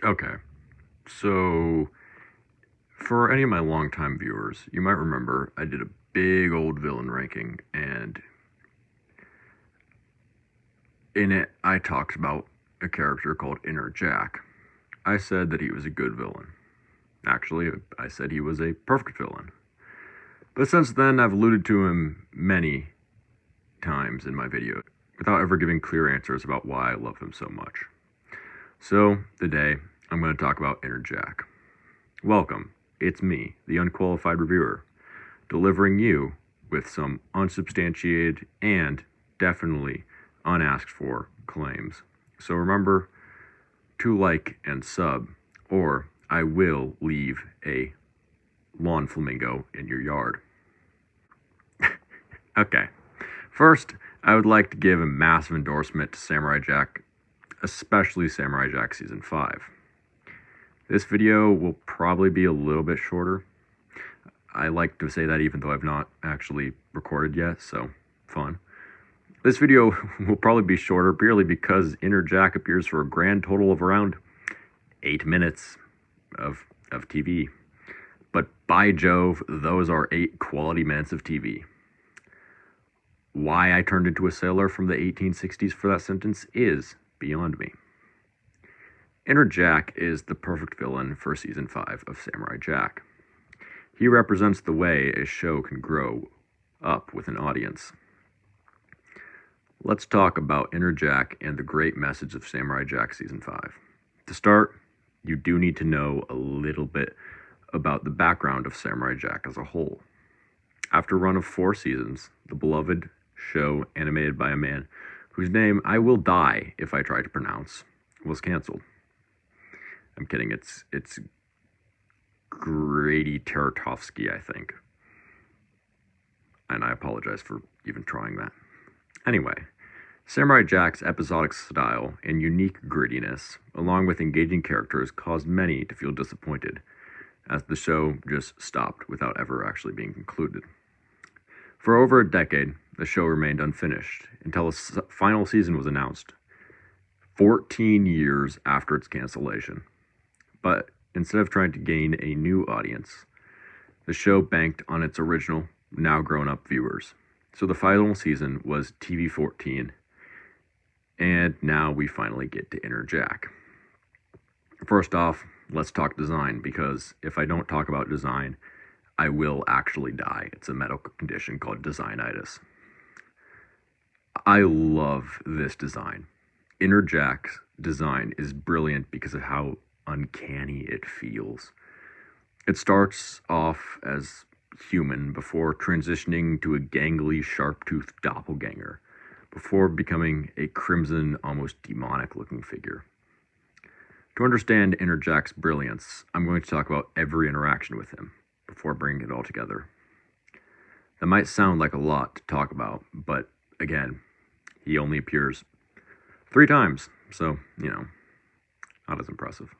Okay, so for any of my longtime viewers, you might remember I did a big old villain ranking, and in it I talked about a character called Inner Jack. I said that he was a good villain. Actually, I said he was a perfect villain. But since then, I've alluded to him many times in my video without ever giving clear answers about why I love him so much. So, today, I'm going to talk about Inner Jack. Welcome, it's me, the unqualified reviewer, delivering you with some unsubstantiated and definitely unasked for claims. So remember to like and sub, or I will leave a lawn flamingo in your yard. Okay, first, I would like to give a massive endorsement to Samurai Jack, especially Samurai Jack Season 5. This video will probably be a little bit shorter. I like to say that even though I've not actually recorded yet, so fun. This video will probably be shorter purely because Inner Jack appears for a grand total of around 8 minutes of TV. But by Jove, those are 8 quality minutes of TV. Why I turned into a sailor from the 1860s for that sentence is beyond me. Inner Jack is the perfect villain for Season 5 of Samurai Jack. He represents the way a show can grow up with an audience. Let's talk about Inner Jack and the great message of Samurai Jack Season 5. To start, you do need to know a little bit about the background of Samurai Jack as a whole. After a run of 4 seasons, the beloved show animated by a man whose name I will die if I try to pronounce was canceled. I'm kidding, it's Grady Tartakovsky, I think. And I apologize for even trying that. Anyway, Samurai Jack's episodic style and unique grittiness, along with engaging characters, caused many to feel disappointed, as the show just stopped without ever actually being concluded. For over a decade, the show remained unfinished until a final season was announced, 14 years after its cancellation. But instead of trying to gain a new audience, the show banked on its original, now grown-up viewers. So the final season was TV 14, and now we finally get to Inner Jack. First off, let's talk design, because if I don't talk about design, I will actually die. It's a medical condition called designitis. I love this design. Inner Jack's design is brilliant because of how uncanny it feels. It starts off as human before transitioning to a gangly, sharp-toothed doppelganger, before becoming a crimson, almost demonic-looking figure. To understand Inner Jack's brilliance, I'm going to talk about every interaction with him before bringing it all together. That might sound like a lot to talk about, but again, he only appears 3 times, so, not as impressive.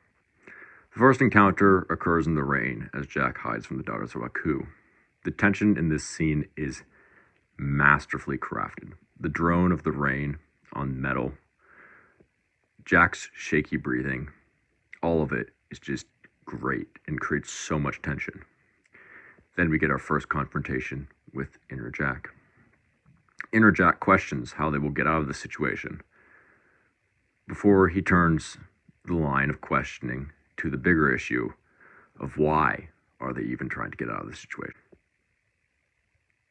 The first encounter occurs in the rain as Jack hides from the daughters of Aku. The tension in this scene is masterfully crafted. The drone of the rain on metal, Jack's shaky breathing, all of it is just great and creates so much tension. Then we get our first confrontation with Inner Jack. Inner Jack questions how they will get out of the situation before he turns the line of questioning to the bigger issue of why are they even trying to get out of the situation.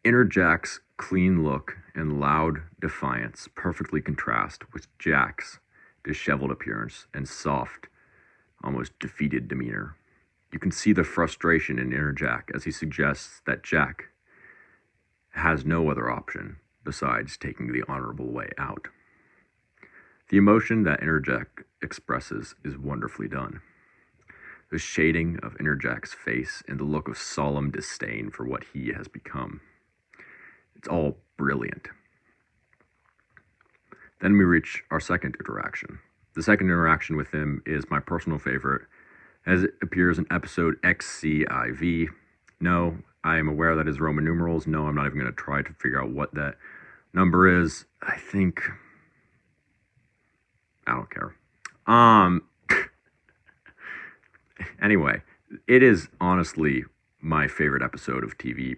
Inner Jack's clean look and loud defiance perfectly contrast with Jack's disheveled appearance and soft, almost defeated demeanor. You can see the frustration in Inner Jack as he suggests that Jack has no other option besides taking the honorable way out. The emotion that Inner Jack expresses is wonderfully done. The shading of Inner Jack's face and the look of solemn disdain for what he has become. It's all brilliant. Then we reach our second interaction. The second interaction with him is my personal favorite, as it appears in episode XCIV. No, I am aware that is Roman numerals. No, I'm not even going to try to figure out what that number is. I don't care. Anyway, it is honestly my favorite episode of TV,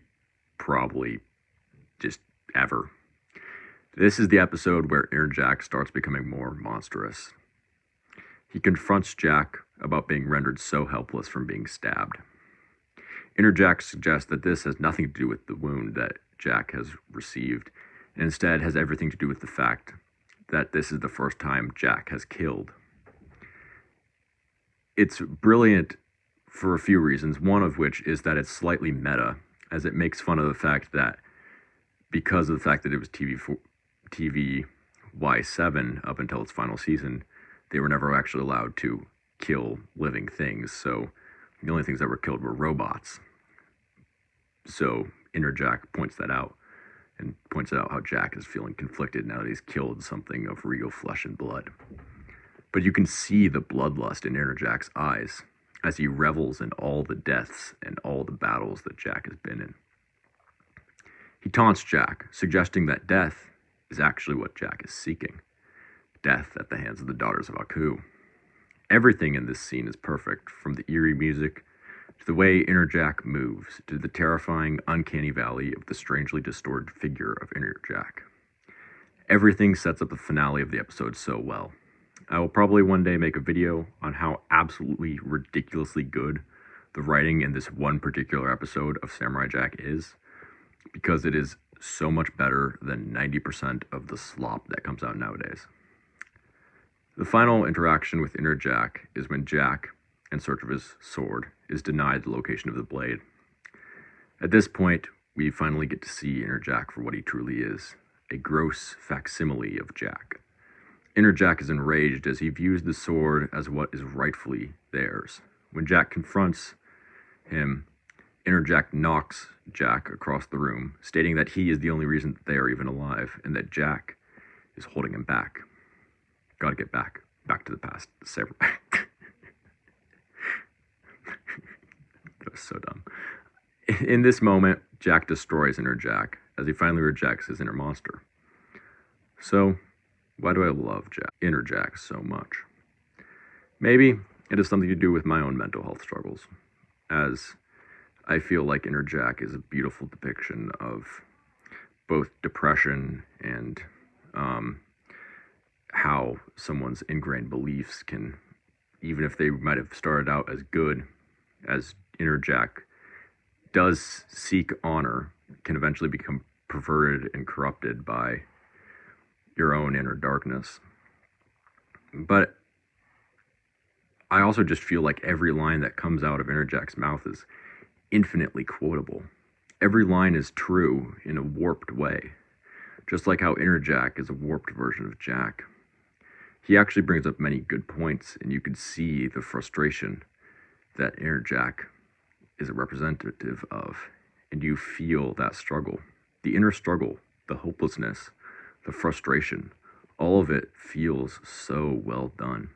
probably just ever. This is the episode where Inner Jack starts becoming more monstrous. He confronts Jack about being rendered so helpless from being stabbed. Inner Jack suggests that this has nothing to do with the wound that Jack has received, and instead has everything to do with the fact that this is the first time Jack has killed. It's brilliant for a few reasons, one of which is that it's slightly meta, as it makes fun of the fact that because of the fact that it was TV Y7 up until its final season, they were never actually allowed to kill living things, so the only things that were killed were robots. So Inner Jack points that out, and points out how Jack is feeling conflicted now that he's killed something of real flesh and blood. But you can see the bloodlust in Inner Jack's eyes as he revels in all the deaths and all the battles that Jack has been in. He taunts Jack, suggesting that death is actually what Jack is seeking. Death at the hands of the daughters of Aku. Everything in this scene is perfect, from the eerie music to the way Inner Jack moves, to the terrifying, uncanny valley of the strangely distorted figure of Inner Jack. Everything sets up the finale of the episode so well. I will probably one day make a video on how absolutely ridiculously good the writing in this one particular episode of Samurai Jack is, because it is so much better than 90% of the slop that comes out nowadays. The final interaction with Inner Jack is when Jack, in search of his sword, is denied the location of the blade. At this point, we finally get to see Inner Jack for what he truly is, a gross facsimile of Jack. Inner Jack is enraged as he views the sword as what is rightfully theirs. When Jack confronts him, Inner Jack knocks Jack across the room, stating that he is the only reason that they are even alive, and that Jack is holding him back. Gotta get back to the past. That was so dumb. In this moment, Jack destroys Inner Jack, as he finally rejects his inner monster. So, why do I love Inner Jack so much? Maybe it has something to do with my own mental health struggles, as I feel like Inner Jack is a beautiful depiction of both depression and how someone's ingrained beliefs can, even if they might have started out as good, as Inner Jack does seek honor, can eventually become perverted and corrupted by your own inner darkness. But I also just feel like every line that comes out of Inner Jack's mouth is infinitely quotable. Every line is true in a warped way, just like how Inner Jack is a warped version of Jack. He actually brings up many good points, and you can see the frustration that Inner Jack is a representative of, and you feel that struggle. The inner struggle, the hopelessness, the frustration, all of it feels so well done.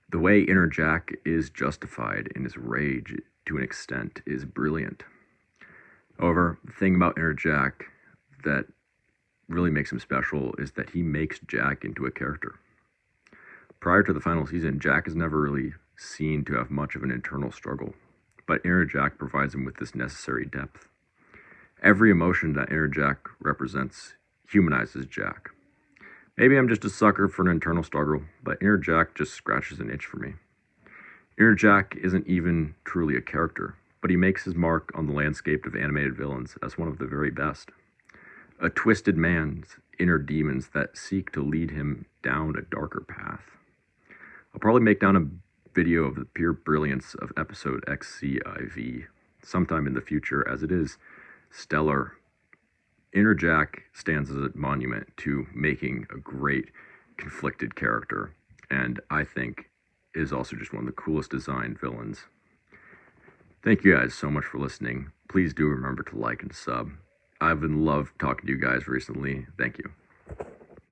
The way Inner Jack is justified in his rage to an extent is brilliant. However, the thing about Inner Jack that really makes him special is that he makes Jack into a character. Prior to the final season, Jack is never really seen to have much of an internal struggle, but Inner Jack provides him with this necessary depth. Every emotion that Inner Jack represents humanizes Jack. Maybe I'm just a sucker for an internal struggle, but Inner Jack just scratches an itch for me. Inner Jack isn't even truly a character, but he makes his mark on the landscape of animated villains as one of the very best. A twisted man's inner demons that seek to lead him down a darker path. I'll probably make down a video of the pure brilliance of episode XCIV sometime in the future, as it is stellar. Inner Jack stands as a monument to making a great conflicted character, and I think is also just one of the coolest designed villains. Thank you guys so much for listening. Please do remember to like and sub. I've been loved talking to you guys recently. Thank you.